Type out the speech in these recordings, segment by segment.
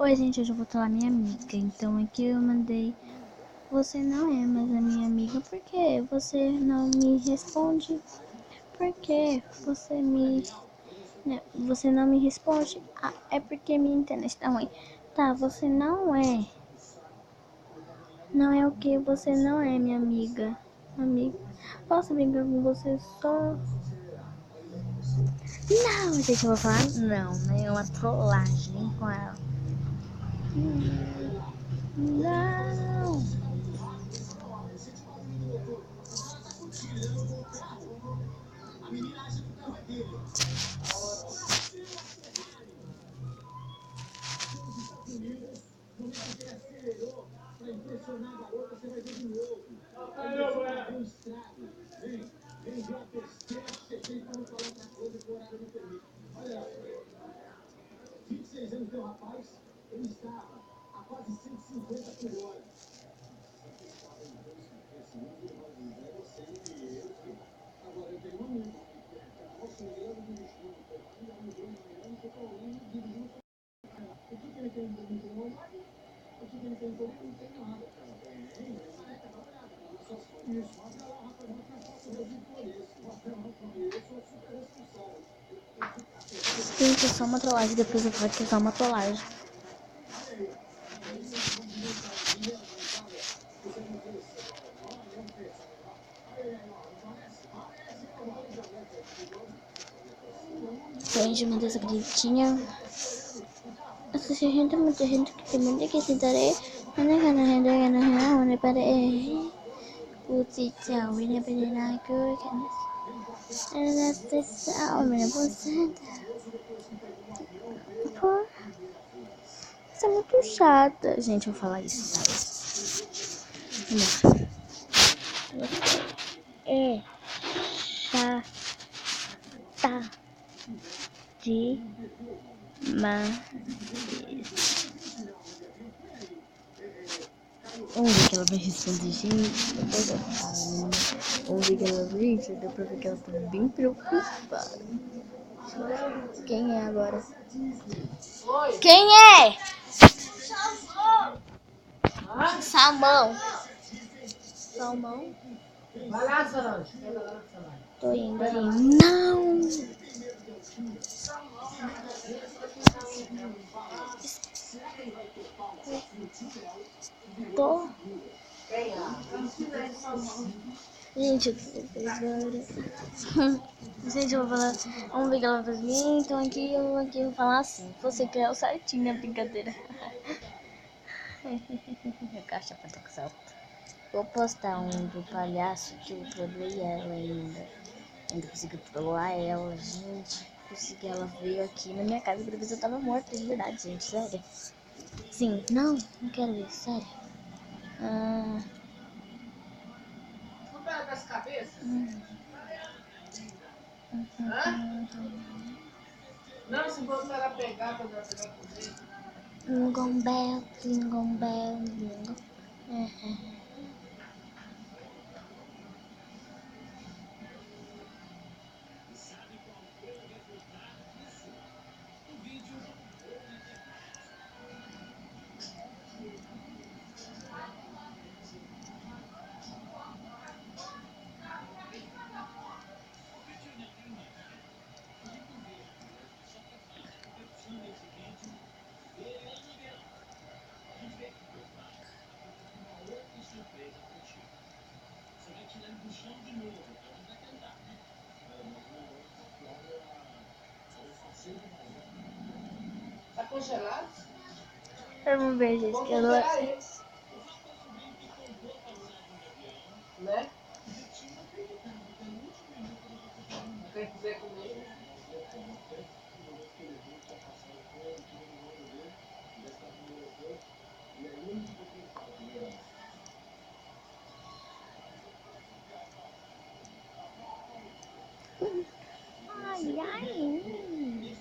Oi, gente, hoje eu vou falar minha amiga. Então aqui eu mandei. Você não é mais a minha amiga. Por que você não me responde? Por que você não me responde? Ah, é porque minha internet tá ruim. Tá, você não é. Não é o que? Você não é minha amiga. Amiga. Posso brincar com você só? Não, gente, eu vou falar não, né? É uma trollagem com ela. Não. Gente, é só uma trollagem. Depois eu falo que é só uma trollagem. Gente, meu Deus, acreditinha. Assisti gente, muita gente que tem muita que se darei. Ana kana henda kana henda one para uti tchau ne para na que ana tessa homem você por isso é muito chata. Gente, eu vou falar isso, tá? É chata demais. Vamos ver que ela vai responder, gente. Depois eu falo, né? Vamos ver que ela vai. Deu pra ver que ela tá bem preocupada. Quem é agora? Quem é? Salmão. Salmão? Vai lá, Solange. Tô indo aí. Não! Tô. Gente, eu tô agora. Gente, eu vou falar. Vamos ver o que ela vai fazer. Então aqui eu vou falar assim. Você criou certinho a brincadeira. Meu cachorro tá com salto. Vou postar um do palhaço que eu trollei ela ainda. Ainda consegui trollar ela, gente. Consegui, ela veio aqui na minha casa pra ver se eu tava morta de verdade, gente. Sério. Sim, não quero ver, sério. Não pega com as cabeças? Não, se botar ela pegar, quando ela pegar com você. Jingle bell, jingle bell, jingle. Tá congelado? Vamos ver, gente, Vamos que eu não... congelar ele. Né? Quem quiser comer. Ai, ai.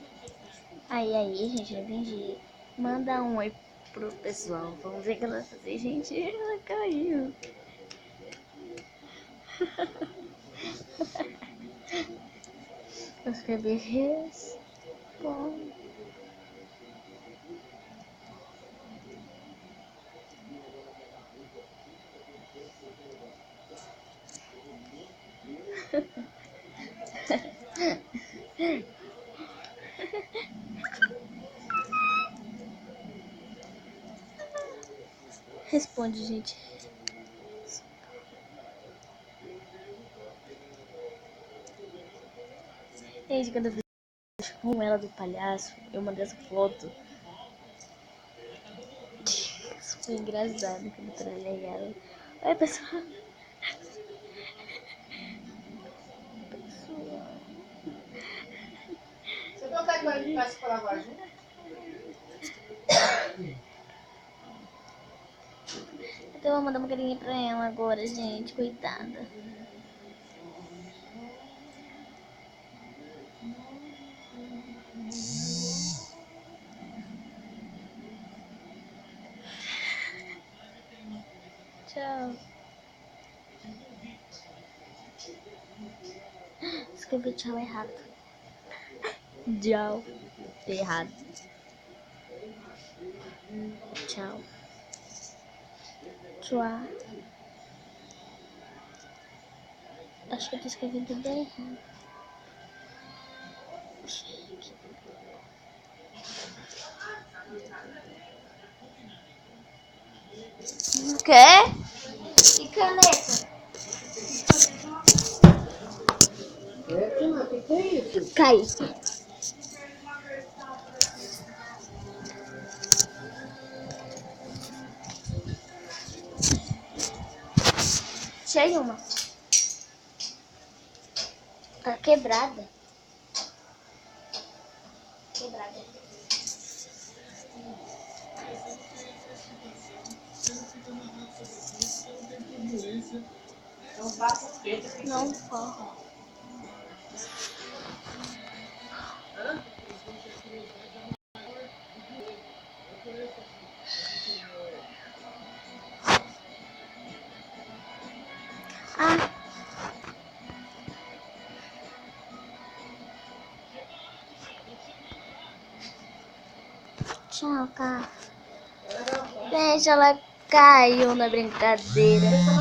Aí, gente, não entendi. Manda um oi pro pessoal. Vamos ver o que ela vai fazer. Gente, ela caiu. Eu escrevi responde. Responde, gente. Gente, quando eu vi com ela do palhaço, eu mandei essa foto. Isso foi engraçado quando eu trolei ela. Oi, pessoal. Você consegue limpar esse paraguai junto? Então eu vou mandar uma carinha pra ela agora, gente. Coitada. Tchau. Escrevi tchau errado. Tchau. Errado. Tchau. Tchau. Acho que eu tô escrevendo tudo errado. O quê? E caneta? O que é isso? Cai. Cheio uma. Tá quebrada. Quebrada. Não passa feita. Não corre. Ah. Tchau, cara. Gente, ela caiu na brincadeira.